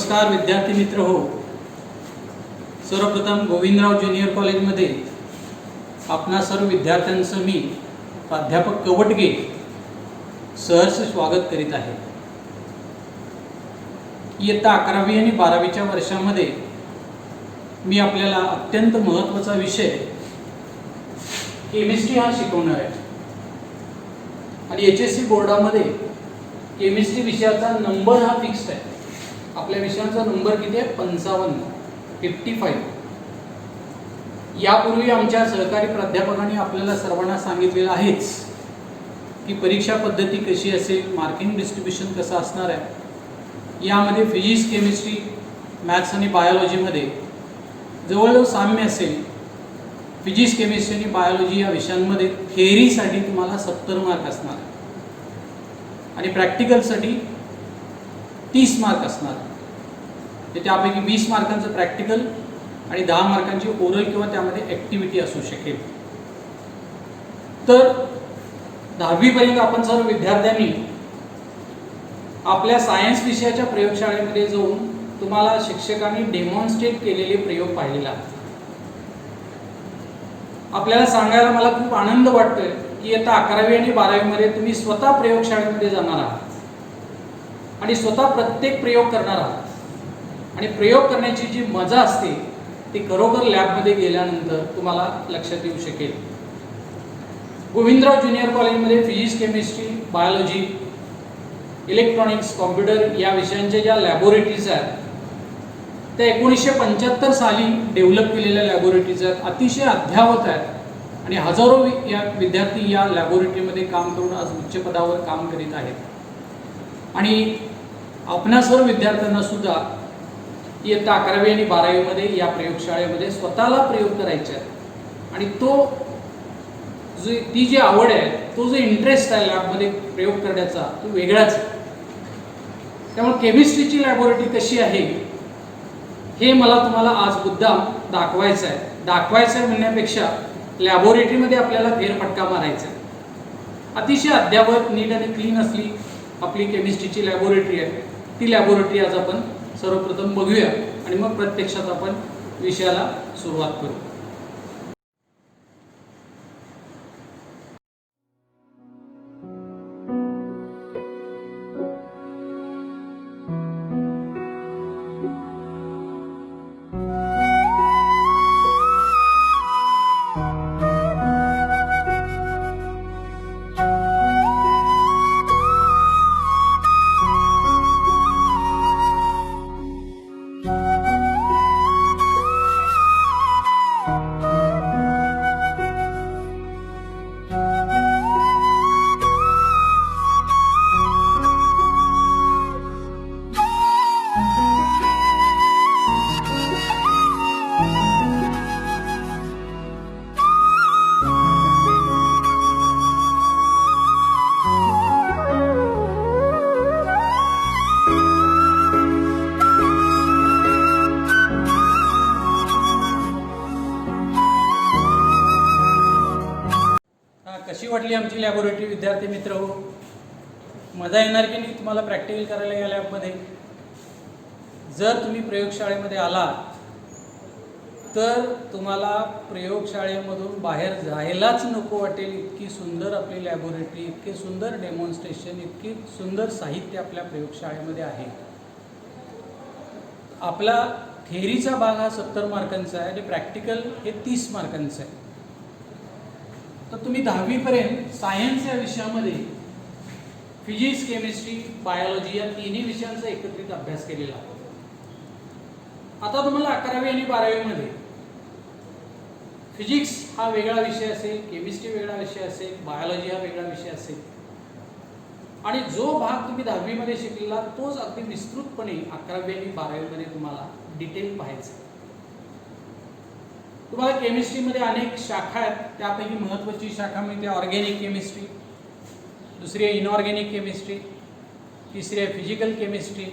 नमस्कार विद्यार्थी मित्र हो. सर्वप्रथम गोविंदराव ज्युनियर कॉलेजमध्ये आपणा सर्व विद्यार्थ्यांचं मी प्राध्यापक कवटगे सहर्ष स्वागत करीत आहे. इयत्ता 11वी आणि 12वीच्या वर्षामध्ये मी आपल्याला अत्यंत महत्त्वाचा विषय केमिस्ट्री हा शिकवणार आहे. आणि HSC बोर्डामध्ये केमिस्ट्री विषयाचा नंबर हा फिक्स्ड आहे. आपल्या विषयांचा नंबर किती आहे? 55. यापूर्वी आमच्या सहकारी प्राध्यापकांनी आपल्याला सर्वांना सांगितलेलं आहेच की परीक्षा पद्धती कशी असेल, मार्किंग डिस्ट्रीब्युशन कसं असणार आहे. यामध्ये फिजिक्स, केमिस्ट्री, मॅथ्स आणि बायोलॉजीमध्ये जवळजवळ साम्य असेल. फिजिक्स, केमिस्ट्री आणि बायोलॉजी या विषयांमध्ये थेअरीसाठी तुम्हाला 70 मार्क असणार आणि प्रॅक्टिकलसाठी 30 मार्क असणार. त्यापैकी 20 मार्कांचं प्रॅक्टिकल आणि 10 मार्कांची ओरल किंवा त्यामध्ये ॲक्टिव्हिटी असू शकेल. तर 10वीपर्यंत आपण सर्व विद्यार्थ्यांनी आपल्या सायन्स विषयाच्या प्रयोगशाळेमध्ये जाऊन तुम्हाला शिक्षकांनी डेमॉन्स्ट्रेट केलेले प्रयोग पाहिलेला आहे. आपल्याला सांगायला मला खूप आनंद वाटतोय की इयत्ता 11वी आणि 12वीमध्ये तुम्ही स्वतः प्रयोगशाळेमध्ये जाणार आहात आणि स्वतः प्रत्येक प्रयोग करणार आहात. आणि प्रयोग करण्याची जी मजा असते ती खरोखर लॅबमध्ये गेल्यानंतर तुम्हाला लक्षात येऊ शकेल. गोविंदराव ज्युनियर कॉलेजमध्ये physics, chemistry, biology, electronics, computer या विषयांच्या ज्या लॅबोरेटरीज आहेत त्या 1975 साली डेव्हलप केलेल्या लॅबोरेटरीज आहेत. अतिशय अद्ययावत आहेत आणि हजारो विद्यार्थी या लॅबोरेटरीमध्ये काम करून आज उच्च पदावर काम करीत आहेत. आणि आपणा सर्व विद्यार्थ्यांना सुद्धा इयत्ता 11वी आणि 12वीमध्ये या प्रयोगशाळेमध्ये स्वतःला प्रयोग करायचे आहेत. आणि ती जी आवड आहे, तो जो इंटरेस्ट आहे लॅबमध्ये प्रयोग करण्याचा, तो वेगळाच आहे. त्यामुळे केमिस्ट्रीची लॅबोरेटरी कशी आहे हे मला तुम्हाला आज मुद्दाम दाखवायचं आहे. दाखवायचं आहे म्हणण्यापेक्षा लॅबोरेटरीमध्ये आपल्याला फेरफटका मारायचा आहे. अतिशय अद्ययावत, नीट आणि क्लीन असली आपली केमिस्ट्रीची लॅबोरेटरी आहे. ती लॅबोरेटरी आज आपण सर्वप्रथम बघूया आणि मग प्रत्यक्षात आपण विषयाला सुरुवात करू. कशी वाटली आमची लॅबोरेटरी विद्यार्थी मित्र हो? मजा येणार की नाही तुम्हाला प्रॅक्टिकल करायला या लॅबमध्ये? जर तुम्ही प्रयोगशाळेमध्ये आलात तर तुम्हाला प्रयोगशाळेमधून बाहेर जायलाच नको वाटेल. इतकी सुंदर आपली लॅबोरेटरी, इतके सुंदर डेमॉन्स्ट्रेशन, इतके सुंदर साहित्य आपल्या प्रयोगशाळेमध्ये आहे. आपला थेअरीचा भाग हा 70 मार्कांचा आहे आणि प्रॅक्टिकल हे 30 मार्कांचं आहे. तर तुम्ही 10वीपर्यंत सायन्स या विषयामध्ये फिजिक्स, केमिस्ट्री, बायोलॉजी या तिन्ही विषयांचा एकत्रित अभ्यास केलेला आहे. आता तुम्हाला 11वी आणि 12वीमध्ये फिजिक्स हा वेगळा विषय असेल, केमिस्ट्री वेगळा विषय असेल, बायोलॉजी हा वेगळा विषय असेल. आणि जो भाग तुम्ही 10वीमध्ये शिकलेला तोच अगदी विस्तृतपणे 11वी आणि 12वीमध्ये तुम्हाला डिटेल पाहायचं. तुम्हाला केमिस्ट्रीमध्ये अनेक शाखा आहेत. त्यापैकी महत्त्वाची शाखा म्हणजे ऑर्गॅनिक केमिस्ट्री, दुसरी आहे इनऑर्गॅनिक केमिस्ट्री, तिसरी आहे फिजिकल केमिस्ट्री,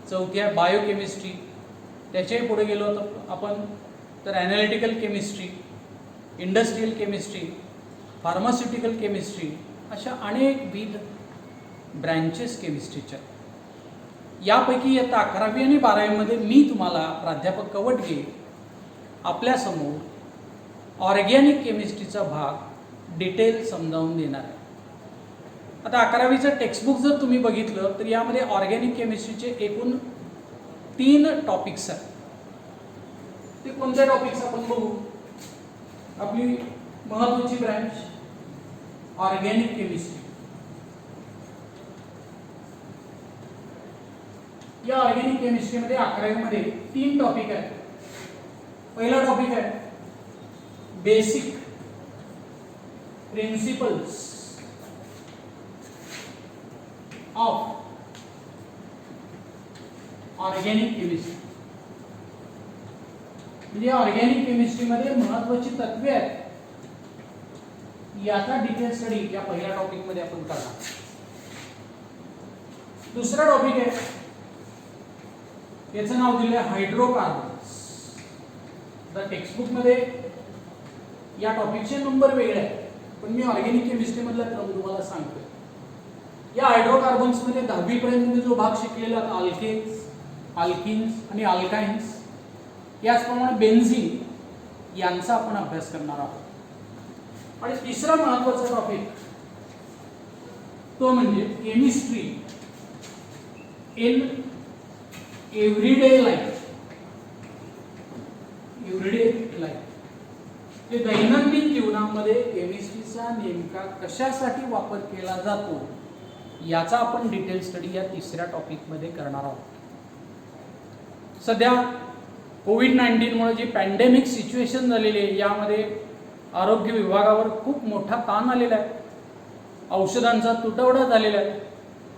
चौथी आहे बायोकेमिस्ट्री. त्याच्याही पुढे गेलो तर आपण analytical chemistry, industrial chemistry, pharmaceutical chemistry अशा अनेकविध ब्रँचेस केमिस्ट्रीच्या. यापैकी इयत्ता 11वी आणि 12वीमध्ये मी तुम्हाला प्राध्यापक कवटगे आपल्यासमोर ऑर्गॅनिक केमिस्ट्रीचा भाग डिटेल समजावून देणार आहे. आता 11वीचं टेक्स्टबुक जर तुम्ही बघितलं तर यामध्ये ऑर्गॅनिक केमिस्ट्रीचे एकूण 3 टॉपिक्स आहेत. ते कोणते टॉपिक्स आपण बघू. आपली महत्त्वाची ब्रँच ऑर्गॅनिक केमिस्ट्री. या ऑर्गॅनिक केमिस्ट्रीमध्ये 11वीमध्ये 3 टॉपिक आहेत. पहिला टॉपिक आहे basic principles of organic chemistry. म्हणजे ऑर्गॅनिक केमिस्ट्रीमध्ये महत्त्वाची तत्वे आहेत याचा डिटेल स्टडी या पहिल्या टॉपिक मध्ये आपण करणार. दुसरा टॉपिक आहे याचं नाव दिलं आहे हायड्रोकार्बन्स. द टेक्स्टबुक मध्ये या टॉपिकचे नंबर वेगळे आहेत पण मी ऑर्गॅनिक केमिस्ट्री मधला क्रम तुम्हाला सांगतोय. या हायड्रोकार्बन्स मध्ये 10वी पर्यंत जो भाग शिकलेला अल्केन्स, अल्किन्स आणि अल्काइन्स याचप्रमाणे बेन्झीन यांचा आपण अभ्यास करणार आहोत. आणि तिसरा महत्त्वाचा टॉपिक तो म्हणजे chemistry in everyday life. Everyday life जे दैनंदिन जीवनामध्ये केमिस्ट्रीचा नेमका कशासाठी वापर केला जातो याचा आपण डिटेल स्टडी या तिसऱ्या टॉपिक मध्ये करणार आहोत. सध्या कोविड-19 मुळे जी पॅन्डेमिक सिच्युएशन झालेली आहे यामध्ये आरोग्य विभागावर खूप मोठा ताण आलेला आहे. औषधांचा तुटवडा झालेला आहे.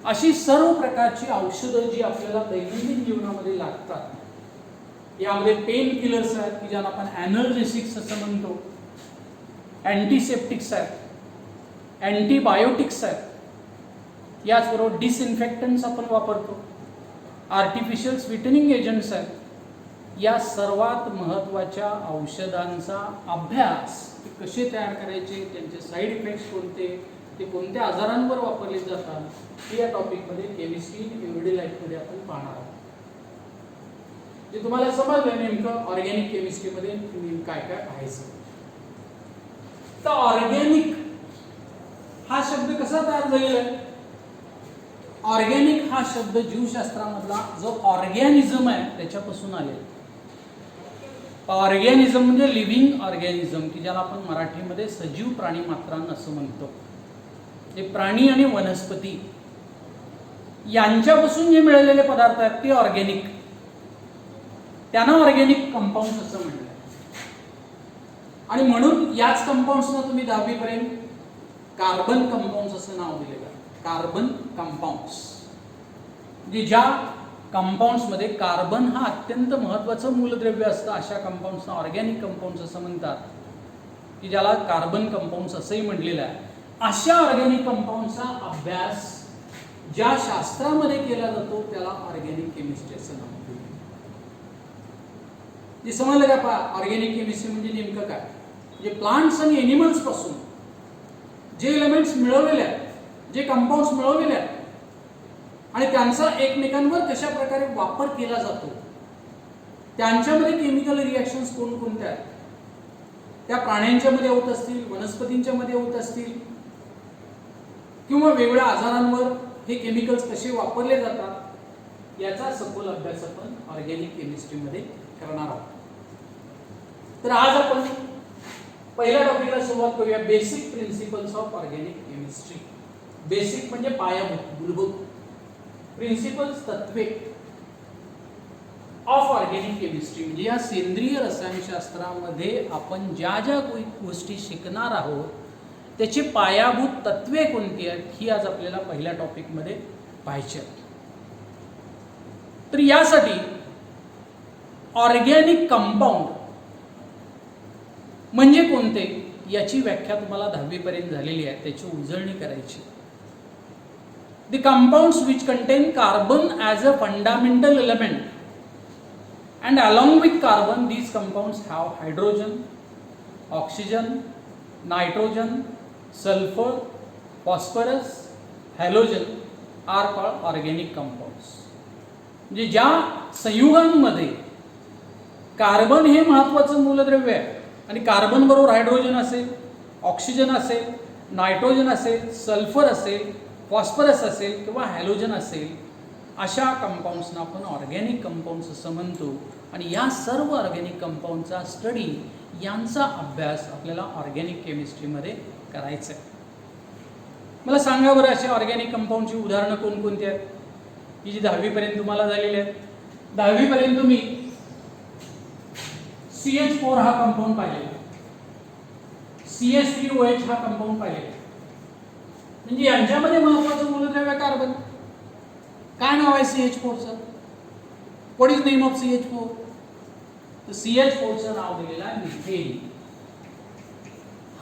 अशी सर्व प्रकारची औषधं जी आपल्याला दैनंदिन जीवनामध्ये लागतात यामध्ये पेन किलर्स आहेत की ज्यांना आपण ॲनर्जेसिक्स असं म्हणतो, अँटीसेप्टिक्स आहेत, अँटीबायोटिक्स आहेत, याचबरोबर डिसइन्फेक्टंट्स आपण वापरतो, आर्टिफिशियल स्वीटनिंग एजंट्स आहेत. या सर्वात महत्त्वाच्या औषधांचा अभ्यास ते कसे तयार करायचे, त्यांचे साईड इफेक्ट्स कोणते, ते कोणत्या आजारांवर वापरले जातात हे या टॉपिकमध्ये केमिस्ट्री इन एव्हरीडे लाईफमध्ये आपण पाहणार आहोत. जे तुम्हाला समजलं नेमकं ऑर्गॅनिक केमिस्ट्रीमध्ये काय काय पाहायचं. तर ऑर्गॅनिक हा शब्द कसा तयार झालेला आहे. ऑर्गॅनिक हा शब्द जीवशास्त्रामधला जो ऑर्गॅनिझम आहे त्याच्यापासून आलेला. ऑर्गॅनिझम म्हणजे लिव्हिंग ऑर्गॅनिझम की ज्याला आपण मराठीमध्ये सजीव प्राणी मात्रांन असं म्हणतो. जे प्राणी आणि वनस्पती यांच्यापासून जे मिळालेले पदार्थ आहेत ते ऑर्गॅनिक, त्यांना ऑर्गॅनिक कंपाऊंड असं म्हणलं. आणि म्हणून याच कंपाऊंड्सना तुम्ही 10वी पर्यंत कार्बन कंपाऊंड्स असं नाव दिलेलं आहे. कार्बन कंपाऊंड्स म्हणजे ज्या कंपाऊंड्समध्ये कार्बन हा अत्यंत महत्त्वाचं मूलद्रव्य असतं अशा कंपाऊंड्सना ऑर्गॅनिक कंपाऊंड्स असं म्हणतात की ज्याला कार्बन कंपाऊंड्स असंही म्हटलेलं आहे. अशा ऑर्गॅनिक कंपाऊंड्सचा अभ्यास ज्या शास्त्रामध्ये केला जातो त्याला ऑर्गॅनिक केमिस्ट्री असं नाव दिलं. जे समजलं का पहा ऑर्गॅनिक केमिस्ट्री म्हणजे नेमकं काय. जे प्लांट्स आणि एनिमल्स पासून जे एलिमेंट्स मिळवलेले आहेत, जे कंपाऊंड्स मिळवलेले आहेत आणि त्यांचा एकमेकांवर कशा प्रकारे वापर केला जातो, त्यांच्यामध्ये केमिकल रिॲक्शन्स कोणकोणत्या आहेत, त्या प्राण्यांच्या मध्ये होत असतील, वनस्पतींच्या मध्ये होत असतील किंवा वेगवेगळ्या आजारांवर हे केमिकल्स कसे वापरले जातात याचा सखोल अभ्यास आपण ऑर्गॅनिक केमिस्ट्रीमध्ये करणार आहोत. तर आज आपण पहिल्या टॉपिकला सुरुवात करूया. Basic principles of organic chemistry. Basic म्हणजे पायाभूत, मूलभूत. प्रिन्सिपल्स तत्वे ऑफ ऑर्गॅनिक केमिस्ट्री म्हणजे या सेंद्रिय रसायनशास्त्रामध्ये आपण ज्या ज्या गोष्टी शिकणार आहोत त्याची पायाभूत तत्वे कोणती आहेत ही आज आपल्याला पहिल्या टॉपिकमध्ये पाहायची आहेत. तर यासाठी ऑर्गॅनिक कंपाऊंड म्हणजे कोणते याची व्याख्या तुम्हाला 10वी पर्यंत झालेली आहे, त्याची उजळणी करायची. The compounds which contain carbon as a fundamental element and along with carbon these compounds have hydrogen, oxygen, nitrogen, sulfur, phosphorus, halogen are called organic compounds. म्हणजे ज्या संयुगांमध्ये कार्बन हे महत्त्वाचं मूलद्रव्य आहे आणि कार्बन बरोबर हायड्रोजन असेल, ऑक्सिजन असेल, नायट्रोजन असेल, सल्फर असेल, फॉस्फरस असेल किंवा हॅलोजन असेल, अशा कंपाऊंड्सना आपण ऑर्गॅनिक कंपाऊंड्स असं म्हणतो. आणि या सर्व ऑर्गॅनिक कंपाऊंडचा स्टडी, यांचा अभ्यास आपल्याला ऑर्गॅनिक केमिस्ट्रीमध्ये करायचा आहे. मला सांगा बरं, अशा ऑर्गॅनिक कंपाऊंडची उदाहरणं कोणकोणती आहेत की जी 10वीपर्यंत तुम्हाला झालेली आहेत. 10वीपर्यंत तुम्ही CH4 हा कंपाऊंड पाहिलेला, CH3OH हा कंपाऊंड पाहिलेला. म्हणजे यांच्यामध्ये महत्वाचं मूलद्रव्य कार्बन. काय नाव आहे CH4चं? What is name of CH4? तर CH4चं नाव दिलेलं आहे मिथेन.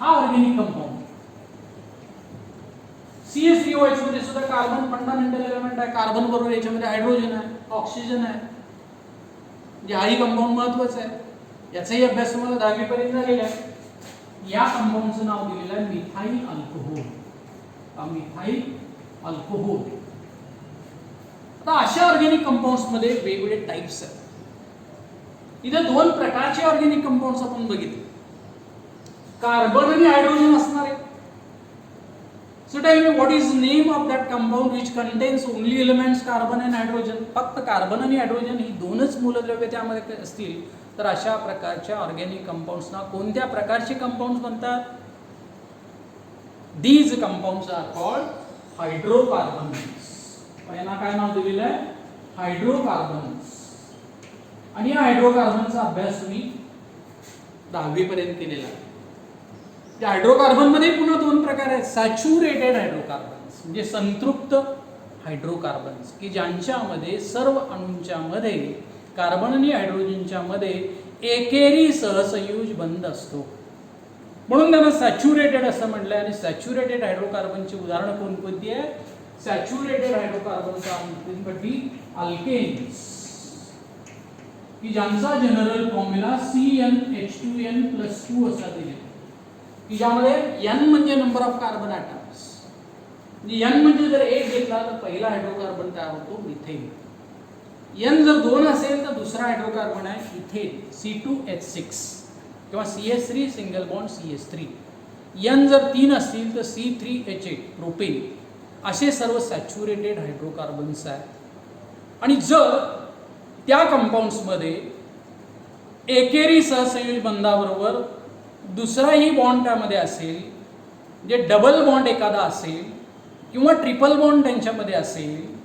हा ऑर्गॅनिक कंपाऊंड. CH3OH मध्ये सुद्धा कार्बन फंडामेंटल एलिमेंट आहे. कार्बन बरोबर याच्यामध्ये हायड्रोजन आहे, ऑक्सिजन आहे. म्हणजे हाही कंपाऊंड महत्वाचा आहे. याचाही अभ्यास तुम्हाला 10वीपर्यंत झालेला आहे. या कंपाऊंडचं नाव दिलेलं आहे मिथाइल अल्कोहोल. Methyl alcohol. आता अशा ऑर्गॅनिक कंपाऊंड्स मध्ये वेगवेगळे टाइप्स आहेत. इथे 2 प्रकारचे ऑर्गॅनिक कंपाऊंड्स आपण बघितले, कार्बन आणि हायड्रोजन असणारे. So tell me, what is the name of that compound which contains only elements carbon and hydrogen? फक्त कार्बन आणि हायड्रोजन ही 2च मूलद्रव्ये त्यामध्ये असतील तर अशा प्रकारच्या ऑर्गॅनिक कंपाऊंड्सना कोणत्या प्रकारचे कंपाऊंड्स म्हणतात? These compounds are called hydrocarbons. यांना काय नाव दिलेलं आहे? हायड्रोकार्बन्स. आणि या हायड्रोकार्बनचा अभ्यास तुम्ही 10वीपर्यंत केलेला आहे. त्या हायड्रोकार्बन मध्ये पुन्हा 2 प्रकार आहेत. सॅच्युरेटेड हायड्रोकार्बन्स म्हणजे संतृप्त हायड्रोकार्बन्स, की ज्यांच्यामध्ये सर्व अणूंच्या मध्ये कार्बन आणि हायड्रोजनच्या मध्ये एकेरी सहसंयोज बंध असतो, म्हणून त्यांना सॅच्युरेटेड असं म्हटलंय. आणि सॅच्युरेटेड हायड्रोकार्बनची उदाहरणं कोणकोणती आहेत? सॅच्युरेटेड हायड्रोकार्बनचा अंतिमपट्टी अल्केन्स, की ज्यांचा जनरल फॉर्म्युला CnH2n+2 असा दिलेला, की ज्यामध्ये N म्हणजे नंबर ऑफ कार्बन ॲटम्स. म्हणजे N म्हणजे जर 1 घेतला तर पहिला हायड्रोकार्बन तयार होतो मिथेन. N जर 2 असेल तर दुसरा हायड्रोकार्बन आहे इथेन, C2H6 किंवा CH3 single bond CH3. N जर 3 असतील तर C3H8 प्रोपेन. असे सर्व सॅच्युरेटेड हायड्रोकार्बन्स आहेत. आणि जर त्या कंपाऊंड्समध्ये एकेरी सहसंयोज बंधाबरोबर दुसराही बॉन्ड त्यामध्ये असेल, म्हणजे डबल बॉन्ड एखादा असेल किंवा ट्रिपल बॉन्ड त्यांच्यामध्ये असेल,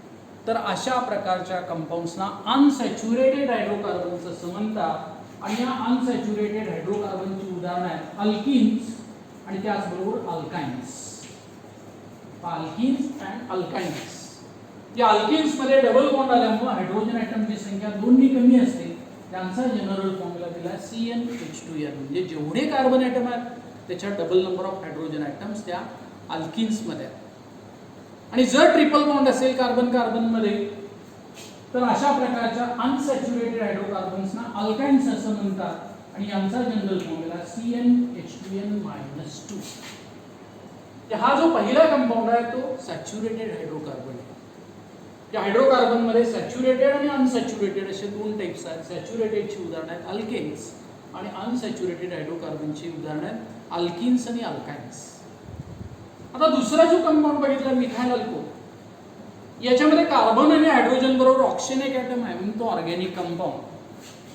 तर अशा प्रकारच्या कंपाऊंड्सना अनसॅच्युरेटेड हायड्रोकार्बन्स असं म्हणतात. आणि या अनसॅच्युरेटेड हायड्रोकार्बनची उदाहरणं आहेत अल्किन्स आणि त्याचबरोबर अल्काइन्स. Alkynes and alkynes. या अल्किन्समध्ये डबल बॉन्ड आल्यामुळे हायड्रोजन ॲटमची संख्या 2 कमी असते. त्यांचा जनरल फॉर्म्युला दिला CnH2n. म्हणजे जेवढे कार्बन ॲटम आहेत त्याच्या double number of hydrogen atoms त्या अल्किन्समध्ये आहेत. आणि जर ट्रिपल बॉन्ड असेल कार्बन कार्बनमध्ये तर अशा प्रकारच्या अनसॅच्युरेटेड हायड्रोकार्बन्सना अल्काइन्स असं म्हणतात. आणि यांचा जनरल फॉर्म्युला CnH2n-2. हा जो पहिला कंपाऊंड आहे तो सॅच्युरेटेड हायड्रोकार्बन आहे. त्या हायड्रोकार्बनमध्ये सॅच्युरेटेड आणि अनसॅच्युरेटेड असे 2 टाइप्स आहेत. सॅच्युरेटेडची उदाहरणं आहेत अल्केन्स आणि अनसॅच्युरेटेड हायड्रोकार्बनची उदाहरणं आहेत अल्किन्स आणि अल्काइन्स. आता दुसरा जो कंपाऊंड बघितला मिथाइल अल्कोहोल, याच्यामध्ये कार्बन आणि हायड्रोजन बरोबर ऑक्सिजन एक ॲटम आहे, म्हणून तो ऑर्गॅनिक कंपाऊंड.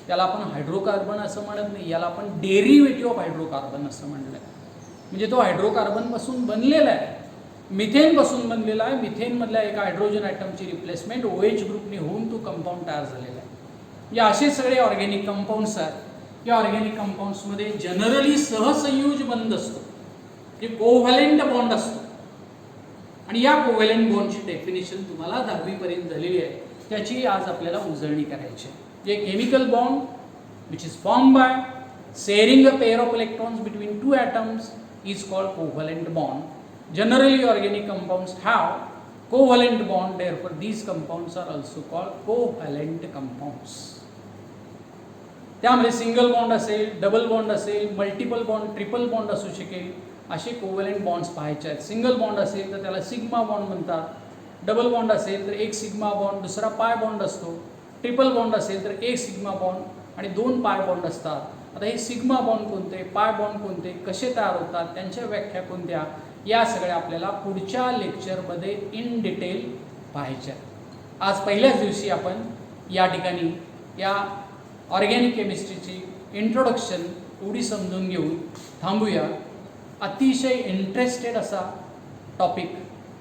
त्याला आपण हायड्रोकार्बन असं म्हणत नाही, याला आपण डेरिव्हेटिव्ह ऑफ हायड्रोकार्बन असं म्हणलं आहे. म्हणजे तो हायड्रोकार्बन पासून बनलेला आहे, मिथेन पासून बनलेला आहे. मिथेन मधल्या एका हायड्रोजन ॲटमची रिप्लेसमेंट OH ग्रुपने होऊन तो कंपाऊंड तयार झालेला आहे. या असे सगळे ऑर्गॅनिक कंपाऊंड्स आहेत. या ऑर्गॅनिक कंपाऊंड्समध्ये जनरली सहसंयोज बंध असतो, जे कोव्हॅलेंट बॉन्ड असतो. आणि या कोव्हॅलेंट बॉन्डची डेफिनेशन तुम्हाला 10वीपर्यंत झालेली आहे, त्याची आज आपल्याला उजळणी करायची आहे. जे chemical bond which is form by sharing a pair of electrons between 2 atoms is called covalent bond. Generally organic compounds have covalent bond, therefore these compounds are also called covalent compounds. त्यामध्ये single bond असेल, double bond असेल, multiple bond, triple bond असू शकेल, असे covalent bonds पाहायचे आहेत. Single bond असेल तर त्याला सिग्मा बॉन्ड म्हणतात. डबल बॉन्ड असेल तर एक सिग्मा बॉन्ड दुसरा पाय बॉन्ड असतो. ट्रिपल बॉन्ड असेल तर एक सिग्मा बॉन्ड आणि 2 पाय बॉन्ड असतात। आता हे सिग्मा बॉन्ड कोणते, पाय बॉन्ड कोणते, कसे तयार होतात, त्यांच्या व्याख्या कोणत्या, या सगळ्या आपल्याला पुढच्या लेक्चरमध्ये इन डिटेल पाहायच्या। आज पहिल्याच दिवशी आपण या ठिकाणी या ऑर्गॅनिक केमिस्ट्रीची इंट्रोडक्शन एवढी समजून घेऊन थांबूया। अतिशय इंटरेस्टेड असा टॉपिक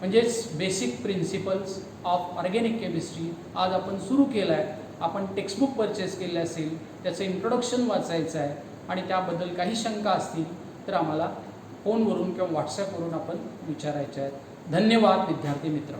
म्हणजेच basic principles of organic chemistry आज आपण सुरू केला आहे। आपण टेक्स्टबुक परचेस केले असेल, त्याचं इंट्रोडक्शन वाचायचं आहे आणि त्याबद्दल काही शंका असतील तर आम्हाला फोनवरून किंवा व्हॉट्सॲपवरून आपण विचारायच्या आहेत। धन्यवाद विद्यार्थी मित्र।